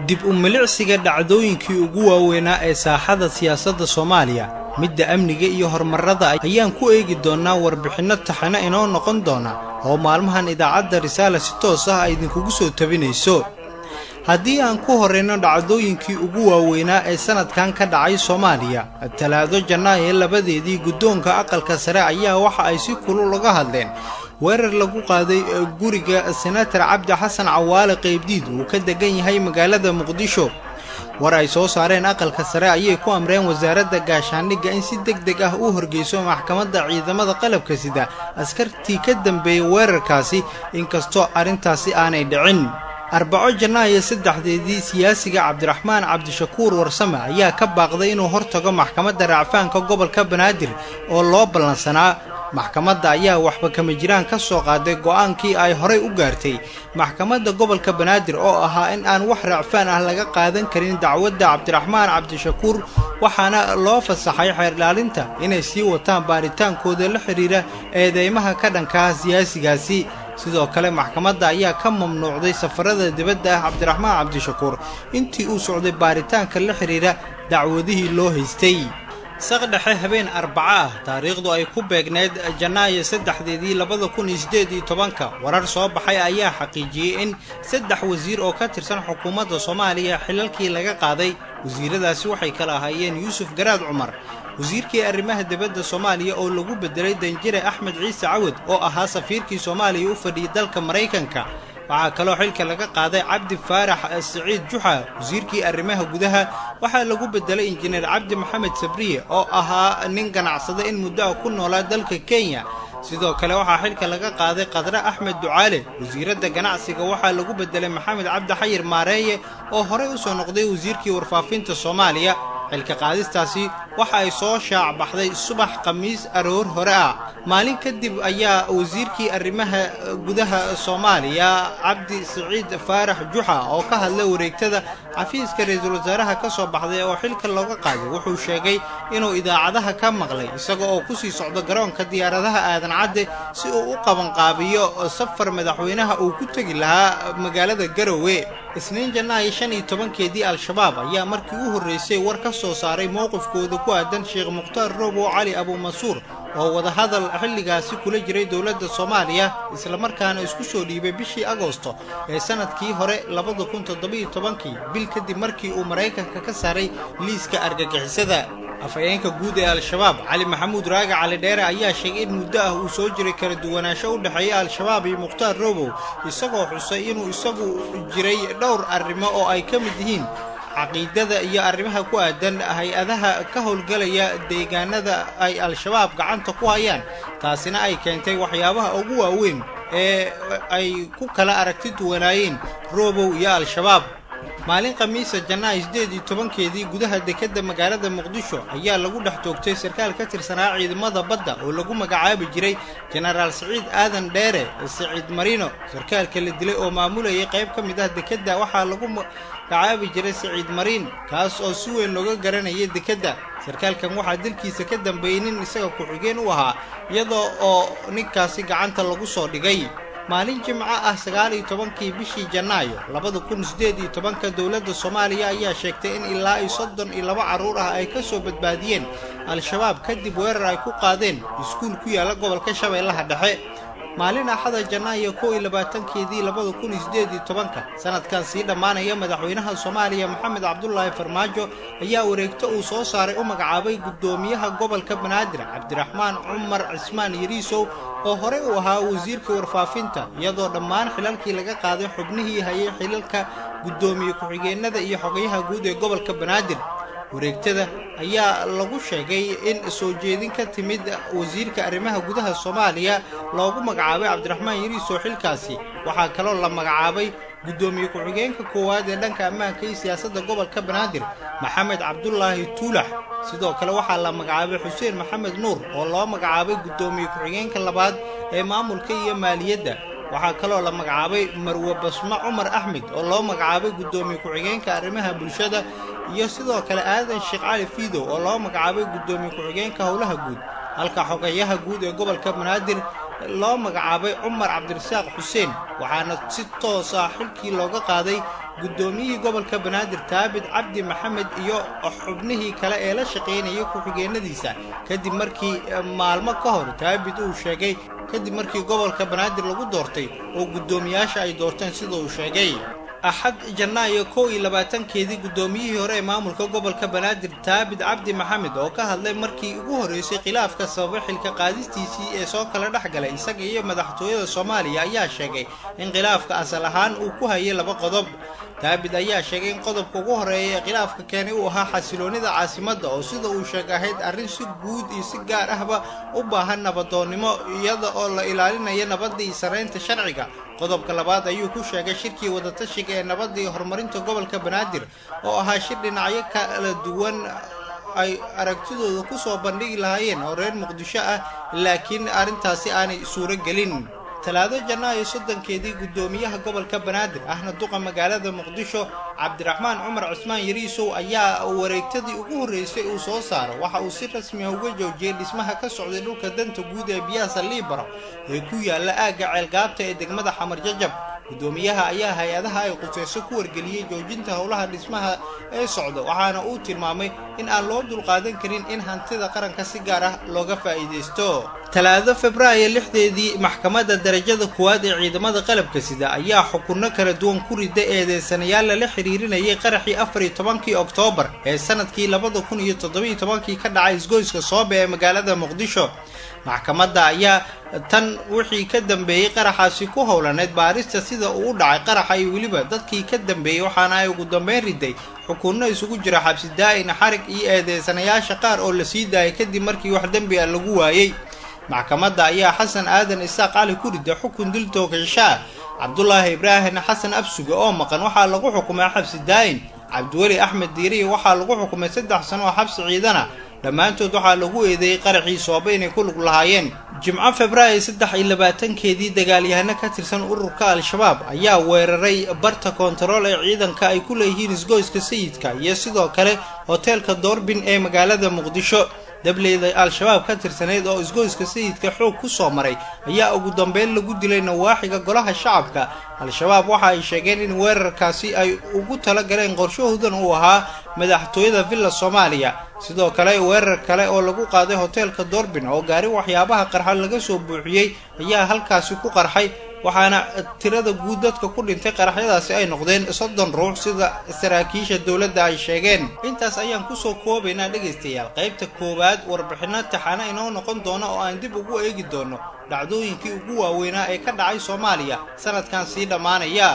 dib u milicsiga dhacdooyinkii ugu waaweynaa ee saaxada siyaasadda Soomaaliya midda amniga iyo horumarada ayaan ku eegi doonaa warbixino taxane inoo noqon doona oo maalmahan idaacadda Risaale si toos ah ay idinkugu soo tabinayso haddii aan ku horeyno dhacdooyinkii ugu waaweynaa ee sanadkan ka dhacay Soomaaliya talaado Janaayo labadeedii guddoonka aqalka sare ayaa waxa ay si kulul uga hadleen weerar lagu qaaday guriga Senator Cabdi Xasan Cawaale Qaybdiid uu ka degan yahay magaalada Muqdisho war ay soo saareen aqalka sare ayay ku amreen wasaaradda gaashaandhigga in si degdeg ah u horgeyso maxkamadda ciidamada qalabka sida askartii ka dambeeyay weerarkaasi inkastoo arintaasi aanay dhicin Arbaco Janaayo saddexdeedii siyaasiga Cabdiraxmaan Cabdishakuur Warsame ayaa ka baaqday inuu hortago maxkamadda racfaanka gobolka Banaadir oo loo ballansanaa maxkamadda ayaa waxba kama jiraan ka soo qaaday go'aankii ay horey u gaartay maxkamadda gobolka Banaadir oo ahaa in aan wax racfaan ah laga qaadan karin dacwadda Cabdiraxmaan Cabdishakuur waxaana loo fasaxay xeer ilaalinta inay sii wataan baaritaankooda la xiriira eedeymaha ka dhanka ah siyaasigaasi sidoo kale maxkamadda ayaa ka mamnuucday safarada dibadda ah Cabdiraxmaan Cabdishakuur intii uu socday baaritaanka la xiriira dacwadihii loo haystay saqdhaxe habeen Arbaca taariikhdu ay ku beegneed Janaayo saddexdeedii 2018 warar soo baxay ayaa xaqiijiyay in saddex wasiir oo ka tirsan xukuumadda Soomaaliya xilalkii laga qaaday wasiiradaasi waxay kala ahaayeen Yuusuf Garaad Cumar wasiirkii arrimaha dibadda Soomaaliya oo lagu bedelay Danjire Axmed Ciise Cawad oo ahaa safiirkii Soomaaliya u fadhiyay dalka Mareykanka waxaa kaloo xilka laga qaaday Cabdi Faarax Saciid Juxa wasiirkii arrimaha gudaha waxaa lagu bedelay injineer Cabdi Maxamed Sabriye oo ahaa nin ganacsade in muddo ku noolaa dalka Kenya sidoo kale waxaa xilka laga qaaday Qadra Axmed Ducaale wasiiradda ganacsiga waxaa lagu bedelay Maxamed Cabdi Xayir Maareeye oo horey u soo noqday wasiirkii warfaafinta Soomaaliya xilka qaadistaasi waxa ay soo shaac baxday subax Khamiis aroor hore ah maalin kadib ayaa wasiirkii arrimaha gudaha Soomaaliya Cabdi Saciid Faarax Juxa oo ka hadlay wareegtada xafiiska ra'iisul wasaaraha ka soo baxday oo xilka looga qaaday wuxuu sheegay inuu idaacadaha ka maqlay isaga oo ku sii socdo garoonka diyaaradaha aadan cadde si uu u qaban qaabiyo safar madaxweynaha uu ku tagi lahaa magaalada Garowe isniin Janaayo 15keedii Al-Shabaab ayaa markii u horeysay war ka soo saaray mowqifkooda ku aadan Sheekh Muqtaar Roobo Cali Abu Mansuur oo wada hadal xilligaasi kula jiray dawladda Soomaaliya isla markaana isku soo dhiibay bishii Agoosto ee sanadkii hore 2017 bil kadib markii uu Mareykanka ka saaray liiska argagixisada afayeenka guud ee Al-Shabaab Cali Maxamuud Raaga Cali Dheere ayaa sheegay in muddo ah uu soo jiray kala duwanaansho u dhaxeeya Al-Shabaab iyo Muqtaar Roobo isagoo xusay inuu isagu jiray dhowr arrimo oo ay ka mid yihiin caqiidada iyo arrimaha ku aadan hay'adaha ka howlgalaya deegaanada ay Al-Shabaab gacanta ku hayaan taasina ay keentay waxyaabaha ugu waaweyn ee ay ku kala aragti duwanaayeen Roobo iyo Al-Shabaab maalin Khamiis Janaayo 18keedii gudaha dekedda magaalada Muqdisho ayaa lagu dhex toogtay sarkaal ka tirsanaa ciidamada badda oo lagu magacaabi jiray General Saciid Aadan Dheere Saciid Marino sarkaalka la dilay oo maamulayay qayb ka mid ah dekedda waxaa lagu magacaabi jiray Saciid Marin kaas oo si weyn looga garanayay dekedda sarkaalkan waxaa dilkiisa ka dambeeyay nin isaga ku xigeen u ahaa iyadoo oo ninkaasi gacanta lagu soo dhigay maalin Jimco ah 19kii bishii Janaayo 2018 dawladda Soomaaliya ayaa sheegtay in ilaa 32 caruur ah ay ka soo badbaadiyeen Al-Shabaab kadib weerar ay ku qaadeen iskuul ku yaala gobolka Shabeellaha Dhexe maalin Axad Janaayo 22keedii 2018 sanadkan sii dhamaanaya madaxweynaha Soomaaliya Maxamed Cabdullaahi Farmaajo ayaa wareegto uu soo saaray u magacaabay gudoomiyaha gobolka Banaadir Cabdiraxmaan Cumar Cismaan Yariisow oo hore u ahaa wasiirka warfaafinta iyadoo dhammaan xilalkii laga qaaday xubnihii hayay xilalka gudoomiye ku-xigeenada iyo xogayaha guud ee gobolka Banaadir wareegtada ayaa lagu sheegay in soo jeedin ka timid wasiirka arrimaha gudaha Soomaaliya loogu magacaabay Cabdiraxmaan Yariisow xilkaasi waxa kale oo la magacaabay gudoomiye ku-xigeenka koowaad ee dhanka ammaanka iyo siyaasadda gobolka Banaadir Maxamed Cabdullaahi Tuulax sidoo kale waxa la magacaabay Xuseen Maxamed Nuur oo loo magacaabay gudoomiye ku-xigeenka labaad ee maamulka iyo maaliyadda waxaa kaloo la magacaabay Marwe Basma Cumar Axmed oo loo magacaabay gudoomiye ku-xigeenka arrimaha bulshada iyo sidoo kale Aadan Sheekh Cali Fiido oo loo magacaabay gudoomiye ku-xigeenka howlaha guud halka xogayaha guud ee gobolka Banaadir loo magacaabay Umar Cabdirasaaq Xuseen waxaana si toos ah xilkii looga qaaday gudoomiyihii gobolka Banaadir Taabid Cabdi Maxamed iyo xubnihii kale ee la shaqeynayay ku-xigeenadiisa kadib markii maalmo ka hor Taabid uu sheegay kadib markii gobolka Banaadir lagu doortay oo gudoomiyaasha ay doorteen sida uu sheegay أحد جناية كوي لباتن كيدي قدوميه هوري مامل كقبل كبنادر تابد عبد محمد أو كهذا مركي وهوريسي خلاف كصباح الكقادستيسي سوق لدحق لإسقي مدحتوية الصومالية أيها شيء انقلاف كأسلحان وكوهي لبقضب تابد أيها شيء قضب كوهري خلاف كاني وها حسلوني ذا عاصمة أو سيدا وشجاهد أرنس جود يسجار أهبا وباهن نبضونما يضع الله إلى لنا ينبضي سرين تشرعك qodobka labaad ayuu ku sheegay shirkii wadatashiga ee nabadda iyo horumarinta gobolka Banaadir oo ahaa shir dhinacyo kala duwan ay aragtidooda ku soo bandhigi lahaayeen oo reer Muqdisho ah laakiin arintaasi aanay suuro gelin talaado Janaayo 30keedii gudoomiyaha gobolka Banaadir ahna duqa magaalada Muqdisho Cabdiraxmaan Cumar Cusmaan Yariisow ayaa wareegtadii ugu horeysay uu soo saaray waxa uu si rasmi ah uga joojiyay dhismaha ka socday dhulka danta guud ee Biyaasa Liibaro ee ku yaala aaga ceelgaabta ee degmada Xamar Jajab gudoomiyaha ayaa hay'adaha ay qusayso ku wargeliyay joojinta howlaha dhismaha ee socdo waxaana uu tilmaamay in aan loo dulqaadan karin in hantida qaranka si gaar ah looga faa'iideysto talaado Febraayo 6deedii maxkamadda darajada koowaad ee ciidamada qalabka sida ayaa xukunno kala duwan ku riday eedeysanayaal la xiriirinayay qaraxii 14 Oktoobar ee sanadkii 2017 ka dhacay isgoyska Soobe ee magaalada Muqdisho maxkamadda ayaa tan wixii ka dambeeyay qaraxaasi ku howlaneed baarista sida uu dhacay qaraxa iyo waliba dadkii ka dambeeyay waxaana ay ugu dambeyn riday xukunno isugu jira xabsi daa'in xarig iyo eedeysanayaasha qaar oo la sii daayay kadib markii wax dambi ah lagu waayay maxkamadda ayaa Xasan Aadan Isaaq Cali ku riday xukun dil toogasho Cabdullaahi Ibraahim Xasan Absuga oo maqan waxaa lagu xukumay xabsi daa'in Cabdiwali Axmed Diiri waxaa lagu xukumay 3 sano oo xabsi ciidana dhamaantood waxaa lagu eedeeyay qaraxii Soobe inay ku lug lahaayeen Jimco Febraayo 23keedii dagaalyahano ka tirsan ururka Al-Shabaab ayaa weeraray barta kontarool ee ciidanka ay ku leeyihiin isgoyska Sayidka iyo sidoo kale hotelka Doorbin ee magaalada Muqdisho dableyda Al-Shabaab ka tirsaneed oo isgoyska Sayidka xoog ku soo maray ayaa ugu dambeyn lagu dilay nawaaxiga golaha shacabka Al-Shabaab waxa ay sheegeen in weerarkaasi ay ugu tala galeen qorshahoodan uu ahaa madaxtooyada Villa Soomaaliya sidoo kale weerar kale oo lagu qaaday hotelka Doorbin oo gaari waxyaabaha qarxa laga soo buuxiyay ayaa halkaasi ku qarxay waxaana tirada guud dadka ku dhintay qaraxyadaasi ay noqdeen 30 ruux sida saraakiisha dawladda ay sheegeen intaas ayaan ku soo koobaynaa dhageystayaal qaybta koowaad warbixino taxana inoo noqon doona oo aan dib ugu eegi doono dhacdooyinkii ugu waaweynaa ee ka dhacay Soomaaliya sanadkan sii dhamaanaya